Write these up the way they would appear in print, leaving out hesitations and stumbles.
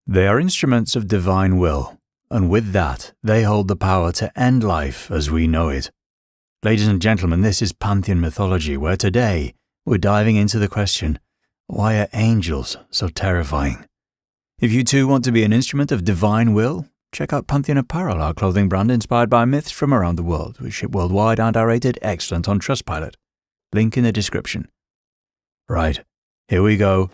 They are instruments of divine will, and with that, they hold the power to end life as we know it. Ladies and gentlemen, this is Pantheon Mythology, where today we're diving into the question, why are angels so terrifying? If you too want to be an instrument of divine will, check out Pantheon Apparel, our clothing brand inspired by myths from around the world. We ship worldwide and are rated excellent on Trustpilot. Link in the description. Right, here we go.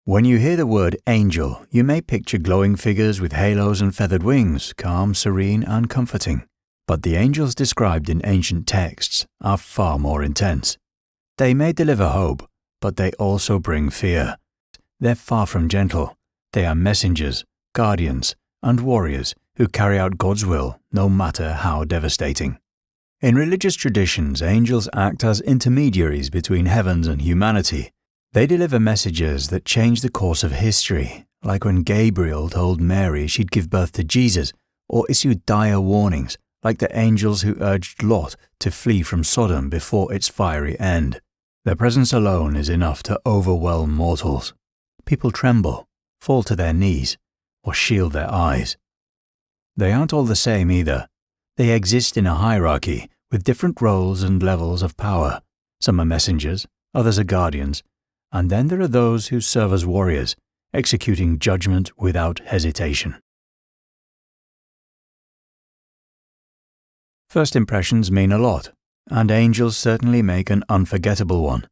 When you hear the word angel, you may picture glowing figures with halos and feathered wings, calm, serene, and comforting. But the angels described in ancient texts are far more intense. They may deliver hope, but they also bring fear. They're far from gentle. They are messengers, guardians, and warriors who carry out God's will, no matter how devastating. In religious traditions, angels act as intermediaries between heavens and humanity. They deliver messages that change the course of history, like when Gabriel told Mary she'd give birth to Jesus, or issued dire warnings, like the angels who urged Lot to flee from Sodom before its fiery end. Their presence alone is enough to overwhelm mortals. People tremble, fall to their knees, or shield their eyes. They aren't all the same either. They exist in a hierarchy with different roles and levels of power. Some are messengers, others are guardians, and then there are those who serve as warriors, executing judgment without hesitation. First impressions mean a lot, and angels certainly make an unforgettable one.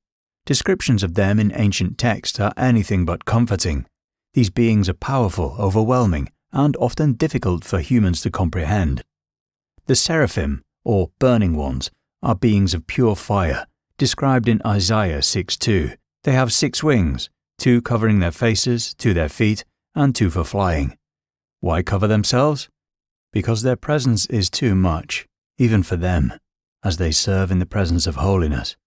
Descriptions of them in ancient texts are anything but comforting. These beings are powerful, overwhelming, and often difficult for humans to comprehend. The Seraphim, or burning ones, are beings of pure fire, described in Isaiah 6:2. They have 6 wings, 2 covering their faces, 2 their feet, and 2 for flying. Why cover themselves? Because their presence is too much, even for them, as they serve in the presence of holiness.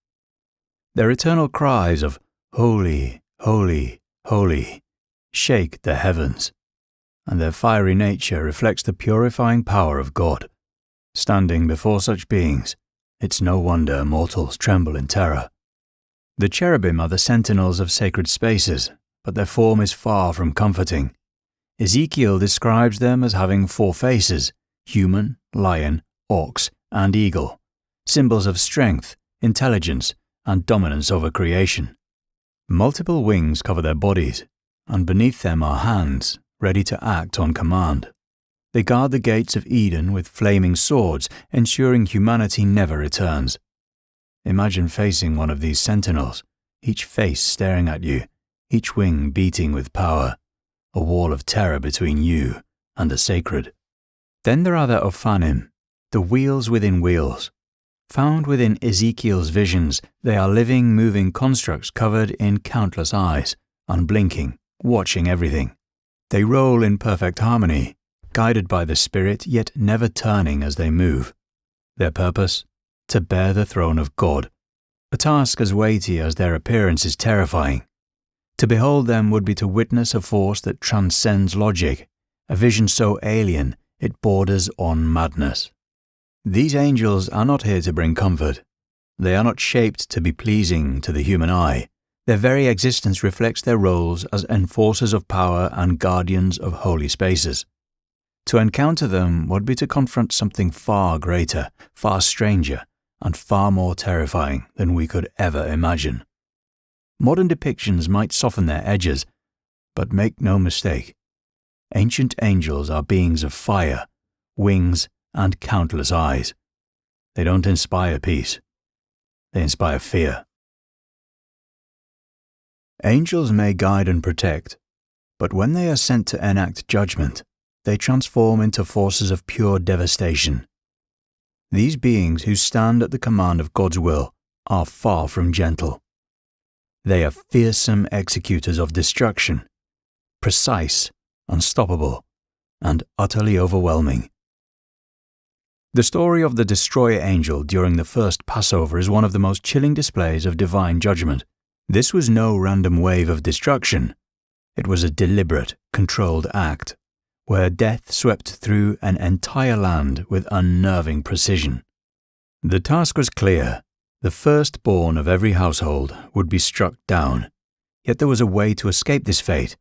Their eternal cries of, "Holy, holy, holy," shake the heavens, and their fiery nature reflects the purifying power of God. Standing before such beings, it's no wonder mortals tremble in terror. The cherubim are the sentinels of sacred spaces, but their form is far from comforting. Ezekiel describes them as having 4 faces: human, lion, ox, and eagle, symbols of strength, intelligence, and dominance over creation. Multiple wings cover their bodies, and beneath them are hands, ready to act on command. They guard the gates of Eden with flaming swords, ensuring humanity never returns. Imagine facing one of these sentinels, each face staring at you, each wing beating with power, a wall of terror between you and the sacred. Then there are the Ophanim, the wheels within wheels. Found within Ezekiel's visions, they are living, moving constructs covered in countless eyes, unblinking, watching everything. They roll in perfect harmony, guided by the Spirit, yet never turning as they move. Their purpose? To bear the throne of God, a task as weighty as their appearance is terrifying. To behold them would be to witness a force that transcends logic, a vision so alien it borders on madness. These angels are not here to bring comfort. They are not shaped to be pleasing to the human eye. Their very existence reflects their roles as enforcers of power and guardians of holy spaces. To encounter them would be to confront something far greater, far stranger, and far more terrifying than we could ever imagine. Modern depictions might soften their edges, but make no mistake, ancient angels are beings of fire, wings, and countless eyes. They don't inspire peace. They inspire fear. Angels may guide and protect, but when they are sent to enact judgment, they transform into forces of pure devastation. These beings who stand at the command of God's will are far from gentle. They are fearsome executors of destruction, precise, unstoppable, and utterly overwhelming. The story of the destroyer angel during the first Passover is one of the most chilling displays of divine judgment. This was no random wave of destruction. It was a deliberate, controlled act, where death swept through an entire land with unnerving precision. The task was clear. The firstborn of every household would be struck down. Yet there was a way to escape this fate.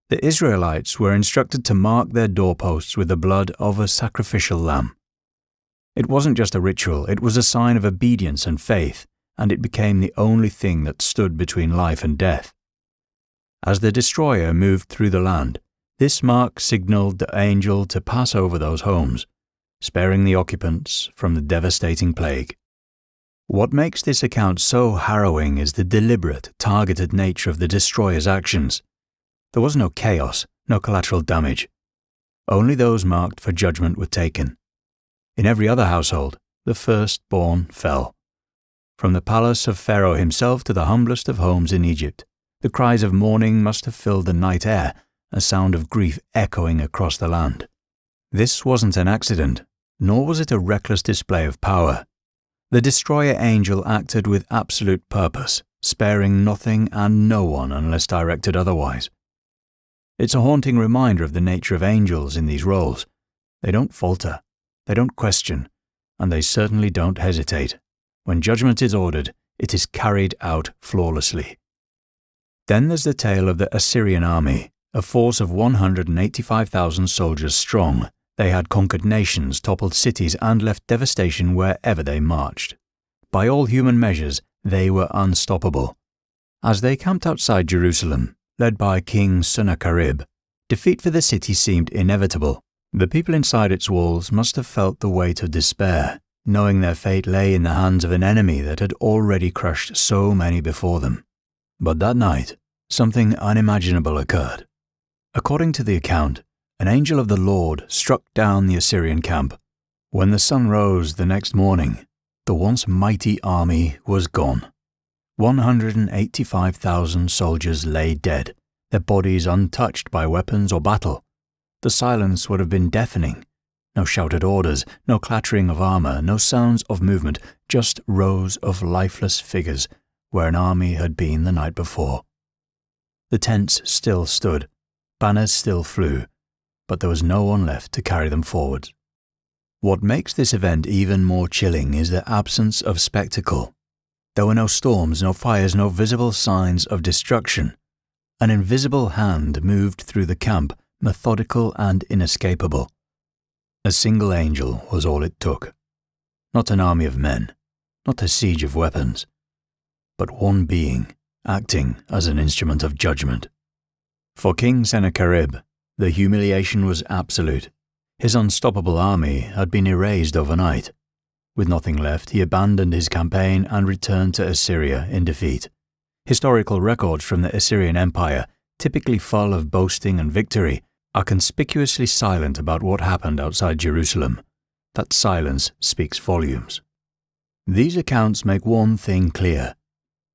The Israelites were instructed to mark their doorposts with the blood of a sacrificial lamb. It wasn't just a ritual, it was a sign of obedience and faith, and it became the only thing that stood between life and death. As the destroyer moved through the land, this mark signaled the angel to pass over those homes, sparing the occupants from the devastating plague. What makes this account so harrowing is the deliberate, targeted nature of the destroyer's actions. There was no chaos, no collateral damage. Only those marked for judgment were taken. In every other household, the firstborn fell. From the palace of Pharaoh himself to the humblest of homes in Egypt, the cries of mourning must have filled the night air, a sound of grief echoing across the land. This wasn't an accident, nor was it a reckless display of power. The destroyer angel acted with absolute purpose, sparing nothing and no one unless directed otherwise. It's a haunting reminder of the nature of angels in these roles. They don't falter, they don't question, and they certainly don't hesitate. When judgment is ordered, it is carried out flawlessly. Then there's the tale of the Assyrian army, a force of 185,000 soldiers strong. They had conquered nations, toppled cities, and left devastation wherever they marched. By all human measures, they were unstoppable. As they camped outside Jerusalem, led by King Sennacherib, defeat for the city seemed inevitable. The people inside its walls must have felt the weight of despair, knowing their fate lay in the hands of an enemy that had already crushed so many before them. But that night, something unimaginable occurred. According to the account, an angel of the Lord struck down the Assyrian camp. When the sun rose the next morning, the once mighty army was gone. 185,000 soldiers lay dead, their bodies untouched by weapons or battle. The silence would have been deafening. No shouted orders, no clattering of armor, no sounds of movement, just rows of lifeless figures where an army had been the night before. The tents still stood, banners still flew, but there was no one left to carry them forwards. What makes this event even more chilling is the absence of spectacle. There were no storms, no fires, no visible signs of destruction. An invisible hand moved through the camp, methodical and inescapable. A single angel was all it took. Not an army of men, not a siege of weapons, but one being acting as an instrument of judgment. For King Sennacherib, the humiliation was absolute. His unstoppable army had been erased overnight. With nothing left, he abandoned his campaign and returned to Assyria in defeat. Historical records from the Assyrian Empire, typically full of boasting and victory, are conspicuously silent about what happened outside Jerusalem. That silence speaks volumes. These accounts make one thing clear.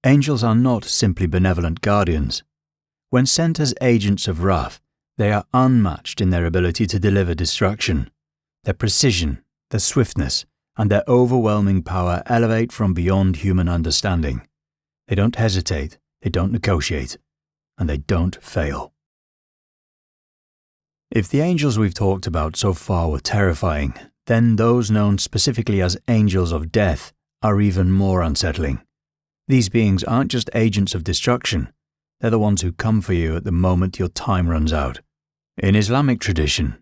Angels are not simply benevolent guardians. When sent as agents of wrath, they are unmatched in their ability to deliver destruction. Their precision, their swiftness, and their overwhelming power elevate from beyond human understanding. They don't hesitate, they don't negotiate, and they don't fail. If the angels we've talked about so far were terrifying, then those known specifically as angels of death are even more unsettling. These beings aren't just agents of destruction, they're the ones who come for you at the moment your time runs out. In Islamic tradition,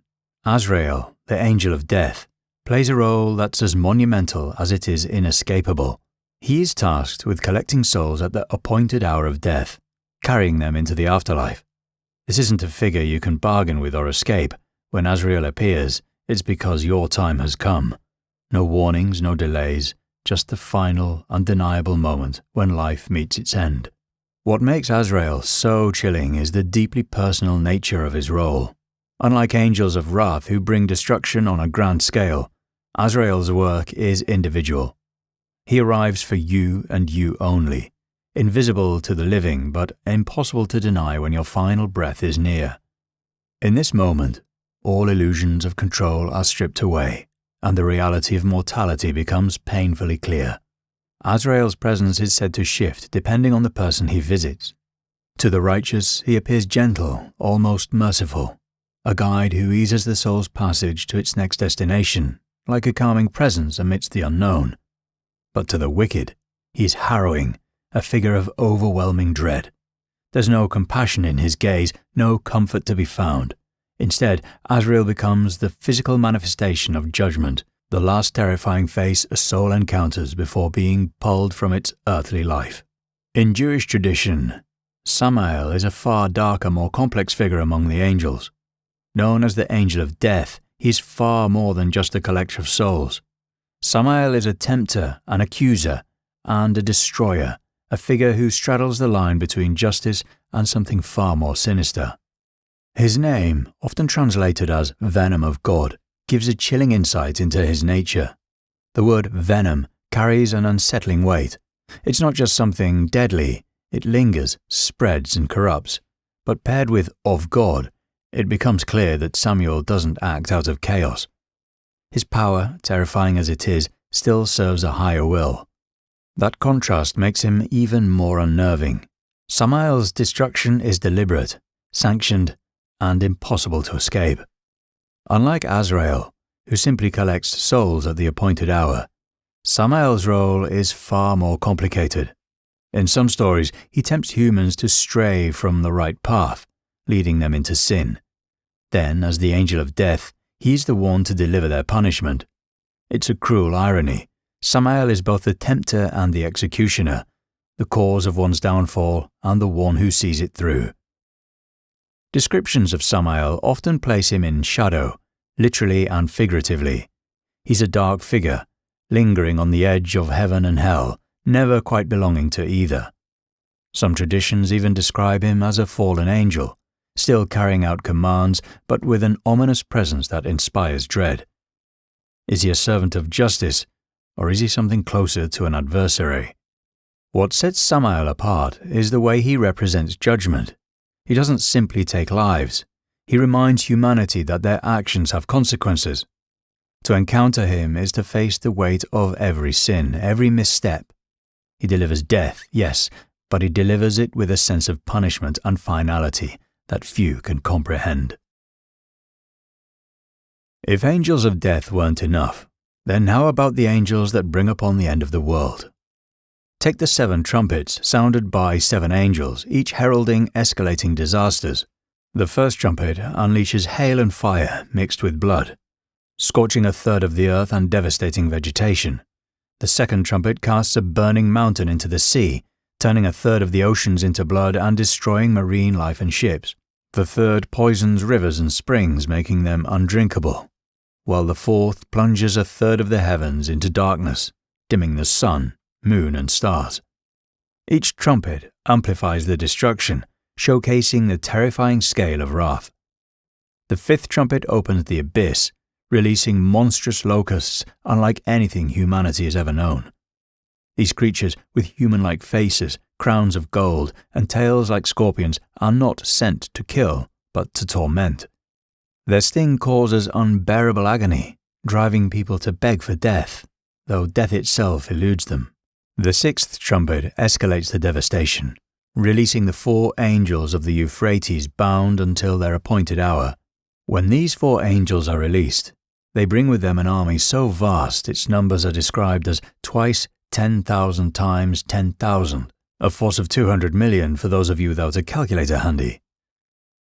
Azrael, the angel of death, plays a role that's as monumental as it is inescapable. He is tasked with collecting souls at the appointed hour of death, carrying them into the afterlife. This isn't a figure you can bargain with or escape. When Azrael appears, it's because your time has come. No warnings, no delays, just the final, undeniable moment when life meets its end. What makes Azrael so chilling is the deeply personal nature of his role. Unlike angels of wrath who bring destruction on a grand scale, Azrael's work is individual. He arrives for you and you only, invisible to the living but impossible to deny when your final breath is near. In this moment, all illusions of control are stripped away. and the reality of mortality becomes painfully clear. Azrael's presence is said to shift depending on the person he visits. To the righteous, he appears gentle, almost merciful, a guide who eases the soul's passage to its next destination, like a calming presence amidst the unknown. But to the wicked, he is harrowing, a figure of overwhelming dread. There's no compassion in his gaze, no comfort to be found. Instead, Azrael becomes the physical manifestation of judgment, the last terrifying face a soul encounters before being pulled from its earthly life. In Jewish tradition, Samael is a far darker, more complex figure among the angels. Known as the Angel of Death, he is far more than just a collector of souls. Samael is a tempter, an accuser, and a destroyer, a figure who straddles the line between justice and something far more sinister. His name, often translated as Venom of God, gives a chilling insight into his nature. The word venom carries an unsettling weight. It's not just something deadly, it lingers, spreads and corrupts. But paired with of God, it becomes clear that Samuel doesn't act out of chaos. His power, terrifying as it is, still serves a higher will. That contrast makes him even more unnerving. Samael's destruction is deliberate, sanctioned, and impossible to escape. Unlike Azrael, who simply collects souls at the appointed hour, Samael's role is far more complicated. In some stories, he tempts humans to stray from the right path, leading them into sin. Then, as the Angel of Death, he is the one to deliver their punishment. It's a cruel irony. Samael is both the tempter and the executioner, the cause of one's downfall and the one who sees it through. Descriptions of Samael often place him in shadow, literally and figuratively. He's a dark figure, lingering on the edge of heaven and hell, never quite belonging to either. Some traditions even describe him as a fallen angel, still carrying out commands, but with an ominous presence that inspires dread. Is he a servant of justice, or is he something closer to an adversary? What sets Samael apart is the way he represents judgment. He doesn't simply take lives. He reminds humanity that their actions have consequences. To encounter him is to face the weight of every sin, every misstep. He delivers death, yes, but he delivers it with a sense of punishment and finality that few can comprehend. If angels of death weren't enough, then how about the angels that bring upon the end of the world? Take the 7 trumpets sounded by 7 angels, each heralding escalating disasters. The first trumpet unleashes hail and fire mixed with blood, scorching a third of the earth and devastating vegetation. The second trumpet casts a burning mountain into the sea, turning a third of the oceans into blood and destroying marine life and ships. The third poisons rivers and springs, making them undrinkable, while the fourth plunges a third of the heavens into darkness, dimming the sun, moon and stars. Each trumpet amplifies the destruction, showcasing the terrifying scale of wrath. The 5th trumpet opens the abyss, releasing monstrous locusts unlike anything humanity has ever known. These creatures, with human-like faces, crowns of gold, and tails like scorpions, are not sent to kill, but to torment. Their sting causes unbearable agony, driving people to beg for death, though death itself eludes them. The 6th trumpet escalates the devastation, releasing the 4 angels of the Euphrates bound until their appointed hour. When these 4 angels are released, they bring with them an army so vast its numbers are described as twice 10,000 times 10,000, a force of 200 million for those of you without a calculator handy.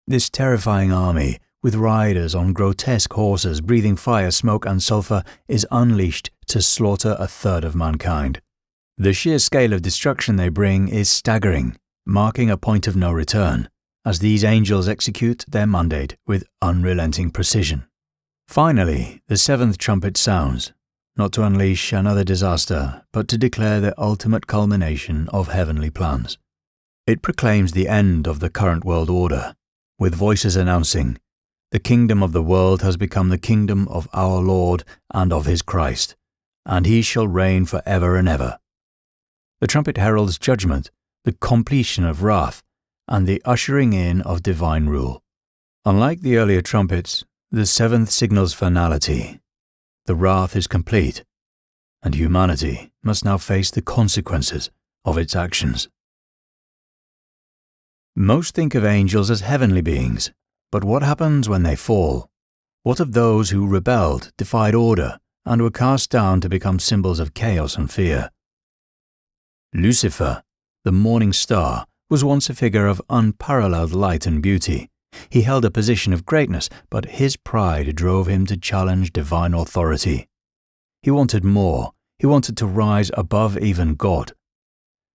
This terrifying army, with riders on grotesque horses breathing fire, smoke and sulfur, is unleashed to slaughter a third of mankind. The sheer scale of destruction they bring is staggering, marking a point of no return, as these angels execute their mandate with unrelenting precision. Finally, the 7th trumpet sounds, not to unleash another disaster, but to declare the ultimate culmination of heavenly plans. It proclaims the end of the current world order, with voices announcing, "The kingdom of the world has become the kingdom of our Lord and of his Christ, and he shall reign forever and ever." The trumpet heralds judgment, the completion of wrath, and the ushering in of divine rule. Unlike the earlier trumpets, the 7th signals finality. The wrath is complete, and humanity must now face the consequences of its actions. Most think of angels as heavenly beings, but what happens when they fall? What of those who rebelled, defied order, and were cast down to become symbols of chaos and fear? Lucifer, the morning star, was once a figure of unparalleled light and beauty. He held a position of greatness, but his pride drove him to challenge divine authority. He wanted more. He wanted to rise above even God.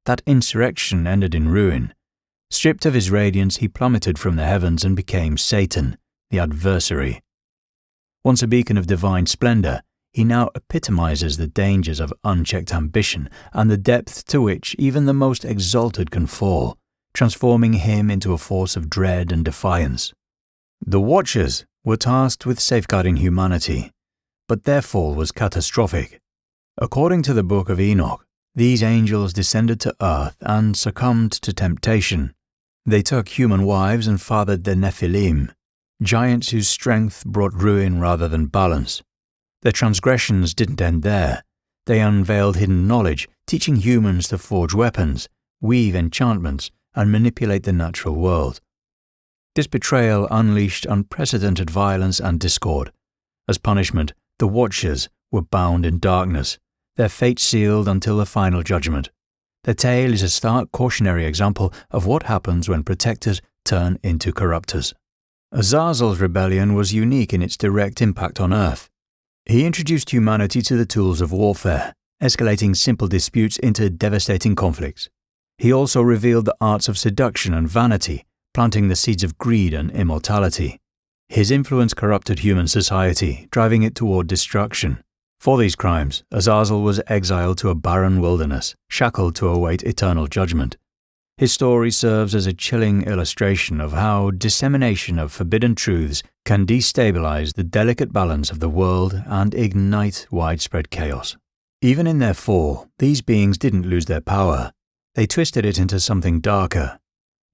That insurrection ended in ruin. Stripped of his radiance, he plummeted from the heavens and became Satan, the adversary. Once a beacon of divine splendor, he now epitomizes the dangers of unchecked ambition and the depth to which even the most exalted can fall, transforming him into a force of dread and defiance. The Watchers were tasked with safeguarding humanity, but their fall was catastrophic. According to the Book of Enoch, these angels descended to earth and succumbed to temptation. They took human wives and fathered the Nephilim, giants whose strength brought ruin rather than balance. Their transgressions didn't end there. They unveiled hidden knowledge, teaching humans to forge weapons, weave enchantments, and manipulate the natural world. This betrayal unleashed unprecedented violence and discord. As punishment, the Watchers were bound in darkness, their fate sealed until the final judgment. Their tale is a stark cautionary example of what happens when protectors turn into corruptors. Azazel's rebellion was unique in its direct impact on Earth. He introduced humanity to the tools of warfare, escalating simple disputes into devastating conflicts. He also revealed the arts of seduction and vanity, planting the seeds of greed and immortality. His influence corrupted human society, driving it toward destruction. For these crimes, Azazel was exiled to a barren wilderness, shackled to await eternal judgment. His story serves as a chilling illustration of how dissemination of forbidden truths can destabilize the delicate balance of the world and ignite widespread chaos. Even in their fall, these beings didn't lose their power. They twisted it into something darker.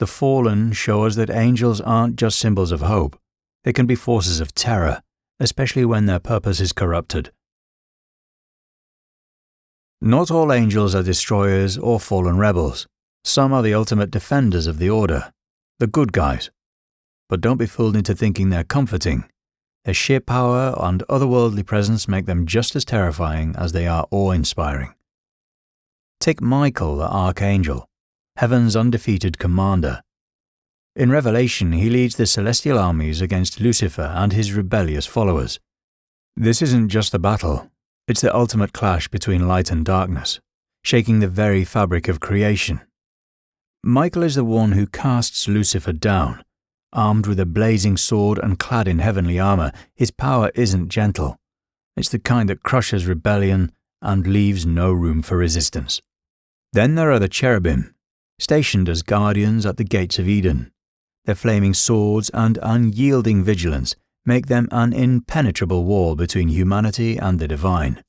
The fallen show us that angels aren't just symbols of hope. They can be forces of terror, especially when their purpose is corrupted. Not all angels are destroyers or fallen rebels. Some are the ultimate defenders of the order, the good guys. But don't be fooled into thinking they're comforting. Their sheer power and otherworldly presence make them just as terrifying as they are awe-inspiring. Take Michael, the Archangel, heaven's undefeated commander. In Revelation, he leads the celestial armies against Lucifer and his rebellious followers. This isn't just a battle. It's the ultimate clash between light and darkness, shaking the very fabric of creation. Michael is the one who casts Lucifer down. Armed with a blazing sword and clad in heavenly armor, his power isn't gentle. It's the kind that crushes rebellion and leaves no room for resistance. Then there are the cherubim, stationed as guardians at the gates of Eden. Their flaming swords and unyielding vigilance make them an impenetrable wall between humanity and the divine.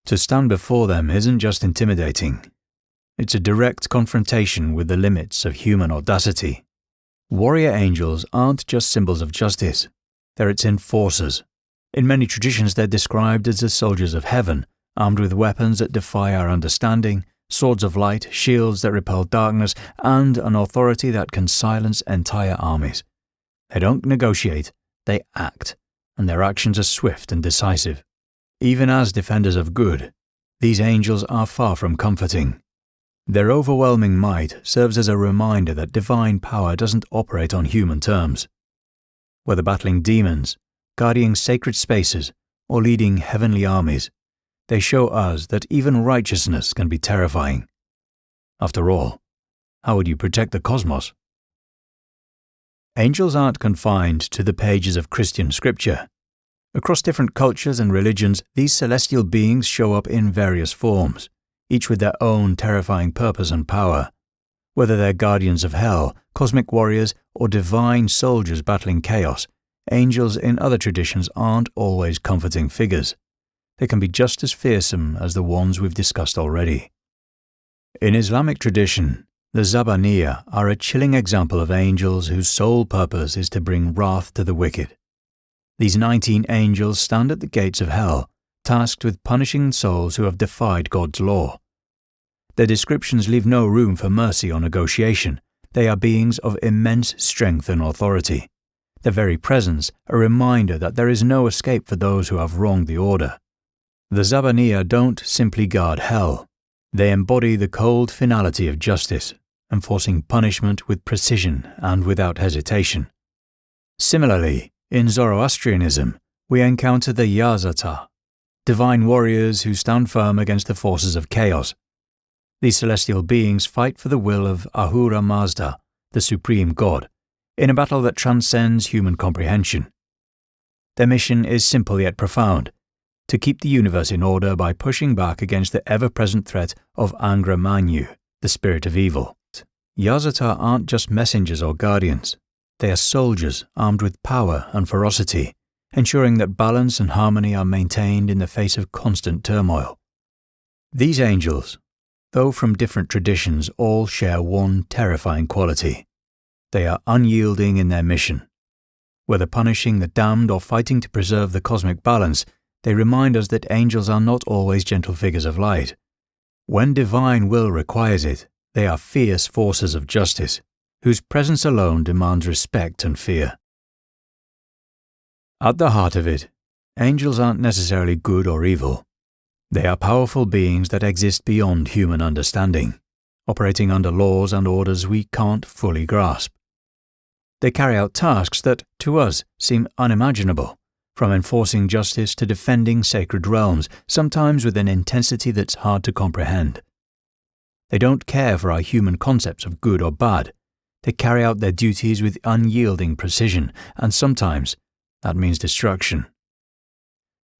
To stand before them isn't just intimidating. It's a direct confrontation with the limits of human audacity. Warrior angels aren't just symbols of justice. They're its enforcers. In many traditions, they're described as the soldiers of heaven, armed with weapons that defy our understanding, swords of light, shields that repel darkness, and an authority that can silence entire armies. They don't negotiate, they act, and their actions are swift and decisive. Even as defenders of good, these angels are far from comforting. Their overwhelming might serves as a reminder that divine power doesn't operate on human terms. Whether battling demons, guarding sacred spaces, or leading heavenly armies, they show us that even righteousness can be terrifying. After all, how would you protect the cosmos? Angels aren't confined to the pages of Christian scripture. Across different cultures and religions, these celestial beings show up in various forms, each with their own terrifying purpose and power. Whether they're guardians of hell, cosmic warriors, or divine soldiers battling chaos, angels in other traditions aren't always comforting figures. They can be just as fearsome as the ones we've discussed already. In Islamic tradition, the Zabaniya are a chilling example of angels whose sole purpose is to bring wrath to the wicked. These 19 angels stand at the gates of hell, tasked with punishing souls who have defied God's law. Their descriptions leave no room for mercy or negotiation. They are beings of immense strength and authority. Their very presence a reminder that there is no escape for those who have wronged the order. The Zabaniya don't simply guard hell. They embody the cold finality of justice, enforcing punishment with precision and without hesitation. Similarly, in Zoroastrianism, we encounter the Yazata, divine warriors who stand firm against the forces of chaos. These celestial beings fight for the will of Ahura Mazda, the supreme god, in a battle that transcends human comprehension. Their mission is simple yet profound: to keep the universe in order by pushing back against the ever-present threat of Angra Mainyu, the spirit of evil. Yazata aren't just messengers or guardians. They are soldiers armed with power and ferocity, ensuring that balance and harmony are maintained in the face of constant turmoil. These angels, though from different traditions, all share one terrifying quality. They are unyielding in their mission. Whether punishing the damned or fighting to preserve the cosmic balance, they remind us that angels are not always gentle figures of light. When divine will requires it, they are fierce forces of justice, whose presence alone demands respect and fear. At the heart of it, angels aren't necessarily good or evil. They are powerful beings that exist beyond human understanding, operating under laws and orders we can't fully grasp. They carry out tasks that, to us, seem unimaginable, from enforcing justice to defending sacred realms, sometimes with an intensity that's hard to comprehend. They don't care for our human concepts of good or bad. They carry out their duties with unyielding precision, and sometimes that means destruction.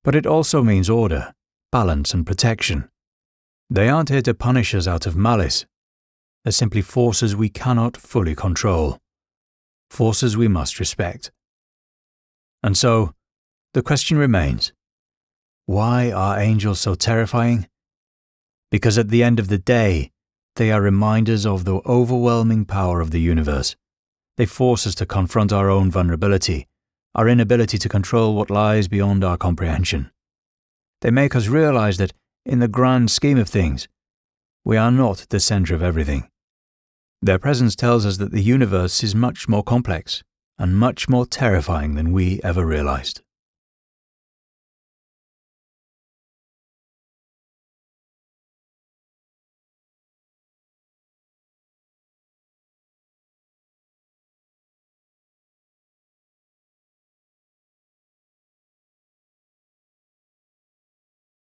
But it also means order, balance, and protection. They aren't here to punish us out of malice. They're simply forces we cannot fully control, forces we must respect. And so, the question remains, why are angels so terrifying? Because at the end of the day, they are reminders of the overwhelming power of the universe. They force us to confront our own vulnerability, our inability to control what lies beyond our comprehension. They make us realize that, in the grand scheme of things, we are not the center of everything. Their presence tells us that the universe is much more complex and much more terrifying than we ever realized.